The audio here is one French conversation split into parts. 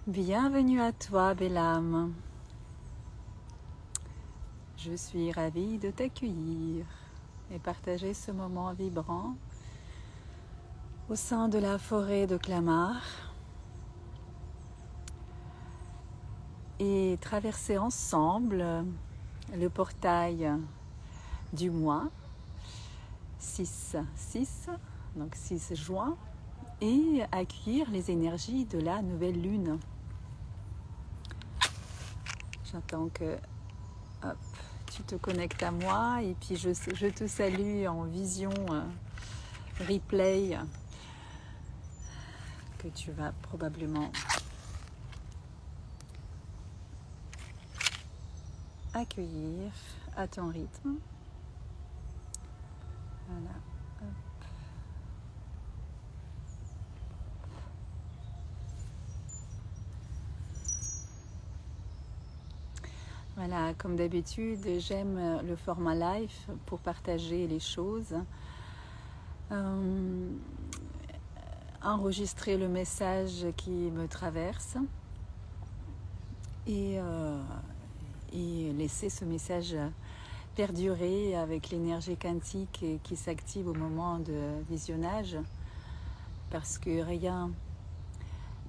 Bienvenue à toi, belle âme. Je suis ravie de t'accueillir et partager ce moment vibrant au sein de la forêt de Clamart et traverser ensemble le portail du mois 6-6, donc 6 juin, et accueillir les énergies de la nouvelle lune. J'attends que hop, tu te connectes à moi et puis je te salue en vision replay que tu vas probablement accueillir à ton rythme. Voilà. Hop. Voilà, comme d'habitude, j'aime le format live pour partager les choses, enregistrer le message qui me traverse et laisser ce message perdurer avec l'énergie quantique qui s'active au moment de visionnage, parce que rien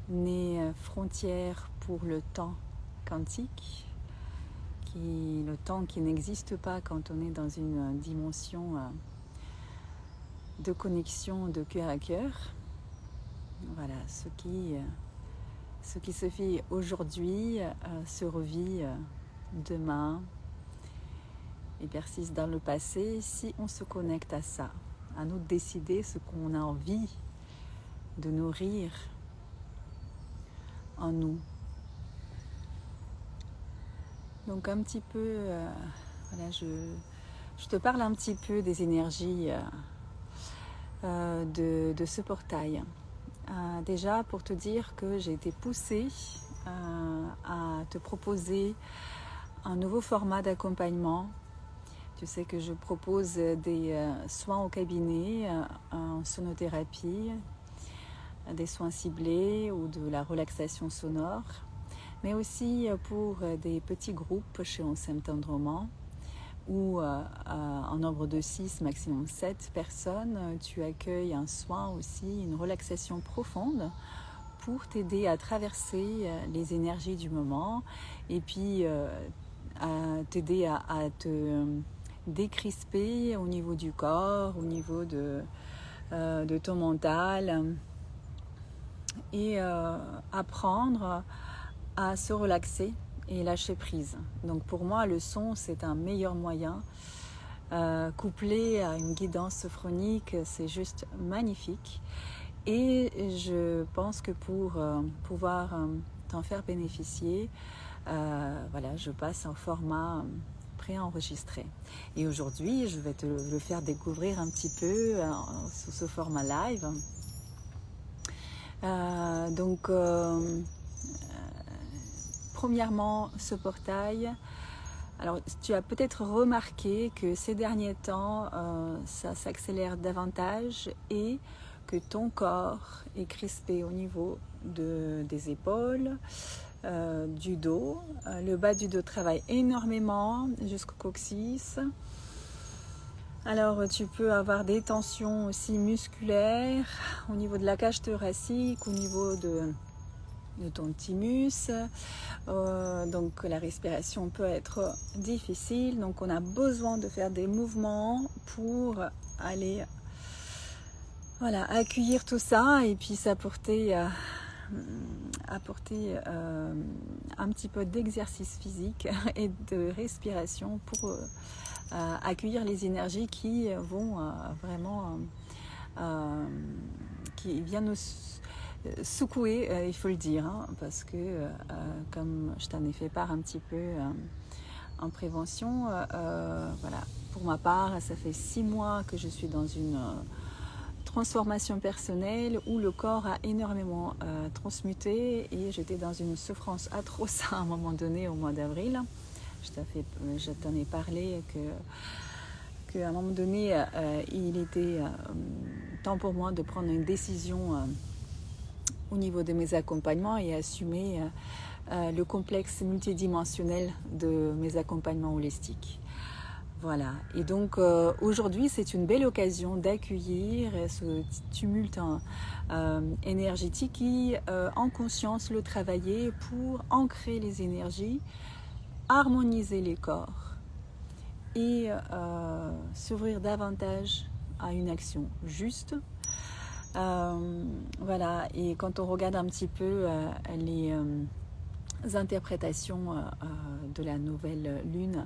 n'est frontière pour le temps quantique. Le temps qui n'existe pas quand on est dans une dimension de connexion de cœur à cœur. Voilà, ce qui se fait aujourd'hui se revit demain et persiste dans le passé si on se connecte à ça. À nous de décider ce qu'on a envie de nourrir en nous. Donc un petit peu, voilà, je te parle un petit peu des énergies de ce portail. Déjà pour te dire que j'ai été poussée à te proposer un nouveau format d'accompagnement. Tu sais que je propose des soins au cabinet, en sonothérapie, des soins ciblés ou de la relaxation sonore, mais aussi pour des petits groupes chez Onsem Tendrement, où en nombre de 6, maximum 7 personnes, tu accueilles un soin aussi, une relaxation profonde pour t'aider à traverser les énergies du moment et puis à t'aider à te décrisper au niveau du corps, au niveau de ton mental et apprendre à se relaxer et lâcher prise. Donc pour moi, le son, c'est un meilleur moyen. Couplé à une guidance sophronique, c'est juste magnifique. Et je pense que pour pouvoir t'en faire bénéficier, voilà, je passe en format préenregistré. Et aujourd'hui, je vais te le faire découvrir un petit peu sous ce format live. Donc, premièrement, ce portail. Alors, tu as peut-être remarqué que ces derniers temps, ça s'accélère davantage et que ton corps est crispé au niveau des épaules, du dos. Le bas du dos travaille énormément jusqu'au coccyx. Alors, tu peux avoir des tensions aussi musculaires au niveau de la cage thoracique, au niveau de ton thymus, donc la respiration peut être difficile, donc on a besoin de faire des mouvements pour aller accueillir tout ça et puis s'apporter un petit peu d'exercice physique et de respiration pour accueillir les énergies qui vont vraiment qui viennent nous secouer, il faut le dire, hein, parce que comme je t'en ai fait part un petit peu en prévention, voilà, pour ma part, ça fait 6 mois que je suis dans une transformation personnelle où le corps a énormément transmuté et j'étais dans une souffrance atroce à un moment donné au mois d'avril. Je t'en ai parlé qu'à un moment donné, il était temps pour moi de prendre une décision au niveau de mes accompagnements et assumer le complexe multidimensionnel de mes accompagnements holistiques. Voilà, et donc aujourd'hui c'est une belle occasion d'accueillir ce tumulte énergétique qui, en conscience, le travailler pour ancrer les énergies, harmoniser les corps et s'ouvrir davantage à une action juste. Voilà, et quand on regarde un petit peu les interprétations de la nouvelle lune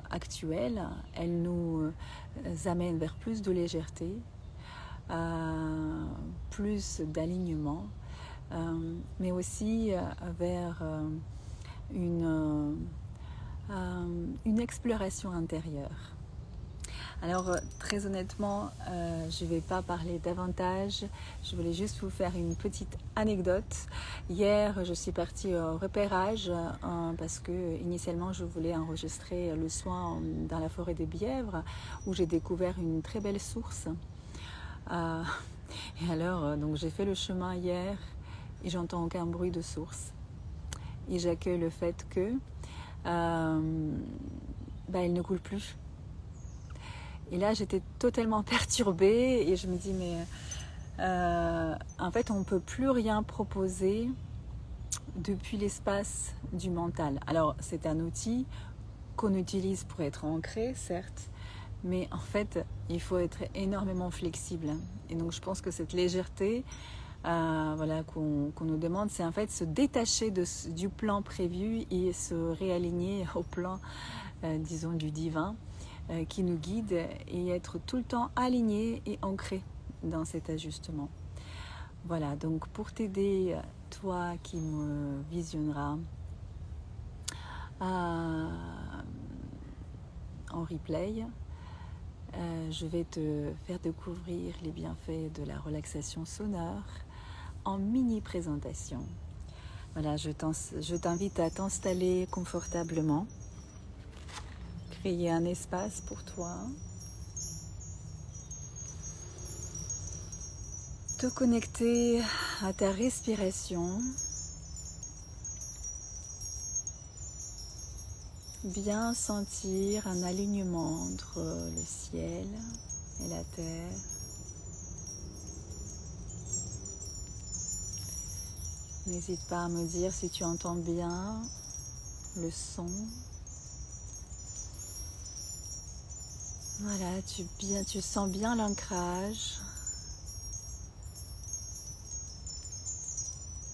actuelle, elle nous amène vers plus de légèreté, plus d'alignement, mais aussi vers une exploration intérieure. Alors très honnêtement, je ne vais pas parler davantage, je voulais juste vous faire une petite anecdote. Hier, je suis partie au repérage parce que initialement je voulais enregistrer le soin dans la forêt des Bièvres où j'ai découvert une très belle source. Et alors, donc j'ai fait le chemin hier et j'entends aucun bruit de source. Et j'accueille le fait que elle ne coule plus. Et là, j'étais totalement perturbée et je me dis, mais en fait, on ne peut plus rien proposer depuis l'espace du mental. Alors, c'est un outil qu'on utilise pour être ancré, certes, mais en fait, il faut être énormément flexible. Et donc, je pense que cette légèreté qu'on nous demande, c'est en fait se détacher du plan prévu et se réaligner au plan, disons, du divin, qui nous guide et être tout le temps aligné et ancré dans cet ajustement. Voilà, donc pour t'aider, toi qui me visionneras en replay, je vais te faire découvrir les bienfaits de la relaxation sonore en mini présentation. Voilà, je t'invite à t'installer confortablement. Créer un espace pour toi. Te connecter à ta respiration. Bien sentir un alignement entre le ciel et la terre. N'hésite pas à me dire si tu entends bien le son. Voilà, tu sens bien l'ancrage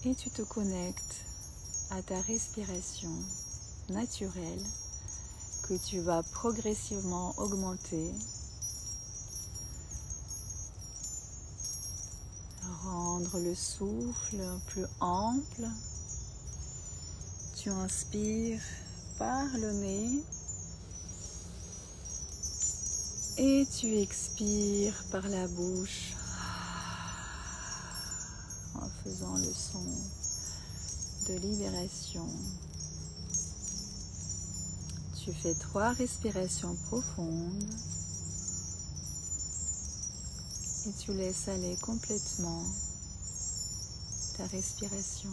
et tu te connectes à ta respiration naturelle que tu vas progressivement augmenter, rendre le souffle plus ample. Tu inspires par le nez. Et tu expires par la bouche en faisant le son de libération. Tu fais 3 respirations profondes et tu laisses aller complètement ta respiration.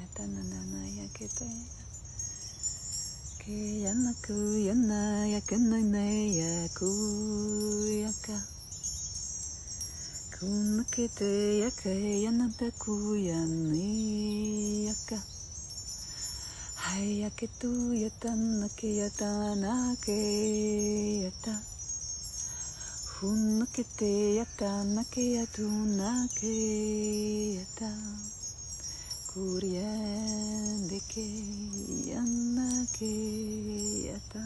yatanana yakete. Ke yanaku yana yakanane yakuyaka. Kunakete yake yanataku yani yaka. Hayaketu yatanake yatanake yata. Hunakete yatanake yatunake yata. Kuriendeke yanake yata.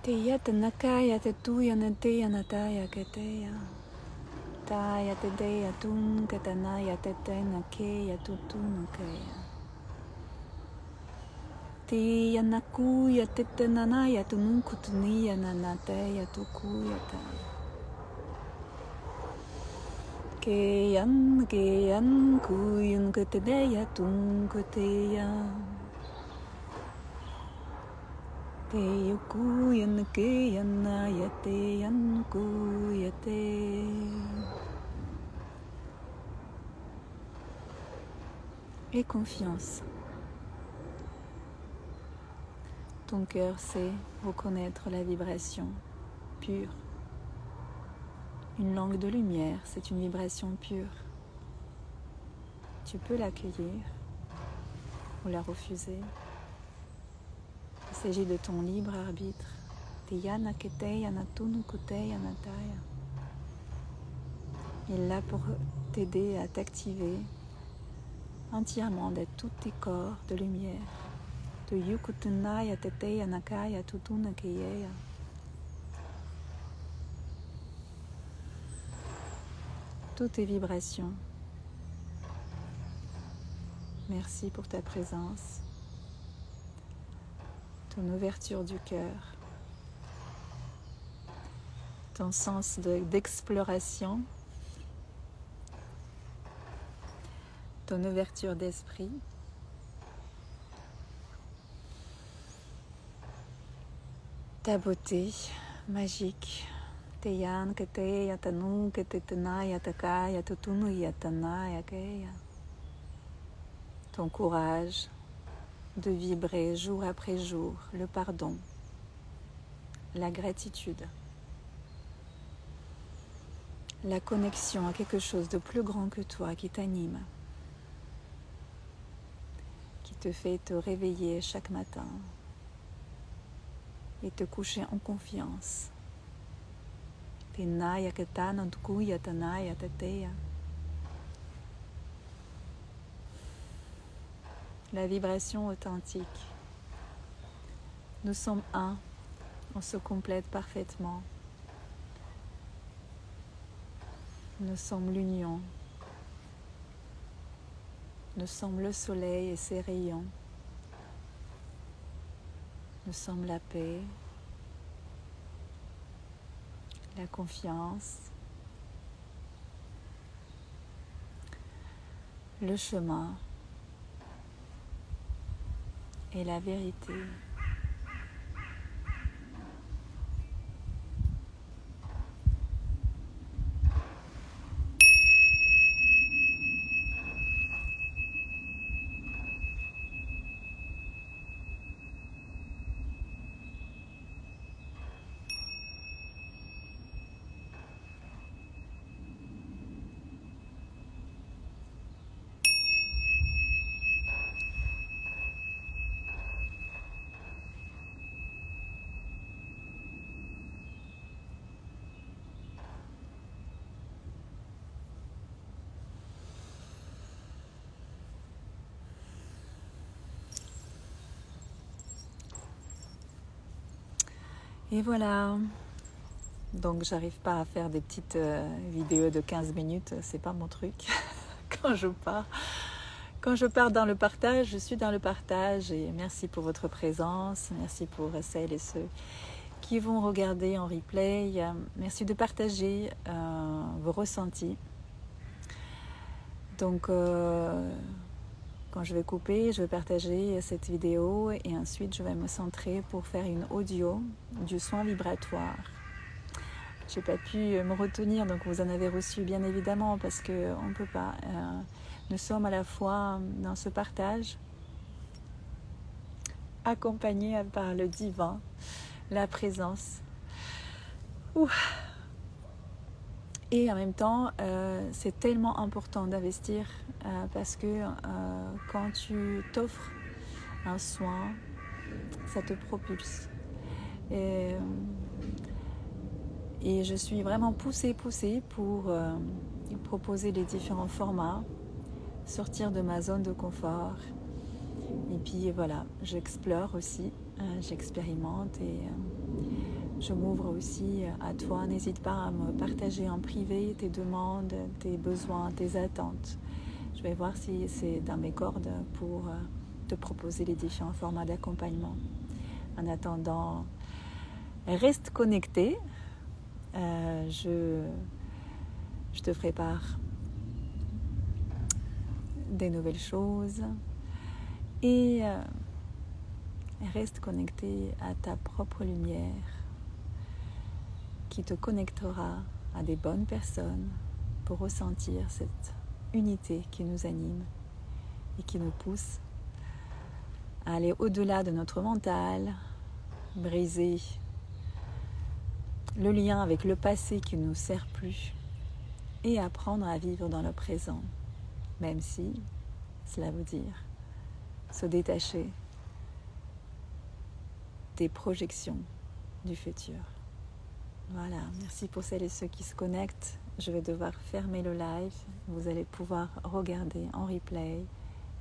Te yatanakaya te tuya neteya nataya keteya. Taya te deya tun ketanaya te tenakeya tutunakeya. Te yanakuya te tenanaya tununkutuniya nanateya tukuya ta. Ke yan kuyun ketedeya tunketeya. Te yukuyan ke yanaya te yankuyate. Et confiance. Ton cœur sait reconnaître la vibration pure. Une langue de lumière, c'est une vibration pure. Tu peux l'accueillir ou la refuser. Il s'agit de ton libre arbitre. Il est là pour t'aider à t'activer entièrement de tous tes corps de lumière. Toutes tes vibrations Merci pour ta présence, ton ouverture du cœur, ton sens d'exploration, ton ouverture d'esprit. Ta beauté magique. Teyan, Keteya, Tanu, Ketetenaya, Takaya, Tutunu, Yatanaya, Keya. Ton courage de vibrer jour après jour, le pardon, la gratitude, la connexion à quelque chose de plus grand que toi qui t'anime, qui te fait te réveiller chaque matin et te coucher en confiance. Tenaya, Ketana, Tukuya, Tanaya, Tateya. La vibration authentique. Nous sommes un, on se complète parfaitement. Nous sommes l'union. Nous sommes le soleil et ses rayons. Nous sommes la paix, la confiance, le chemin et la vérité. Et voilà, donc j'arrive pas à faire des petites vidéos de 15 minutes, c'est pas mon truc. Quand je pars dans le partage, je suis dans le partage et merci pour votre présence, merci pour celles et ceux qui vont regarder en replay, merci de partager vos ressentis. Donc quand je vais couper, je vais partager cette vidéo et ensuite je vais me centrer pour faire une audio du soin vibratoire. Je n'ai pas pu me retenir, donc vous en avez reçu bien évidemment parce qu'on ne peut pas. Nous sommes à la fois dans ce partage, accompagnés par le divin, la présence. Et en même temps, c'est tellement important d'investir parce que quand tu t'offres un soin, ça te propulse. Et je suis vraiment poussée pour proposer les différents formats, sortir de ma zone de confort. Et puis voilà, j'explore aussi, j'expérimente et je m'ouvre aussi à toi. N'hésite pas à me partager en privé tes demandes, tes besoins, tes attentes. Je vais voir si c'est dans mes cordes pour te proposer les différents formats d'accompagnement. En attendant, reste connecté. Je te ferai part des nouvelles choses et reste connecté à ta propre lumière qui te connectera à des bonnes personnes pour ressentir cette unité qui nous anime et qui nous pousse à aller au-delà de notre mental, briser le lien avec le passé qui ne nous sert plus et apprendre à vivre dans le présent, même si cela veut dire se détacher des projections du futur. Voilà, merci pour celles et ceux qui se connectent. Je vais devoir fermer le live. Vous allez pouvoir regarder en replay.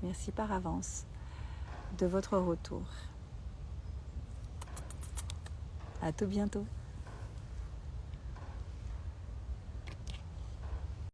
Merci par avance de votre retour. À tout bientôt.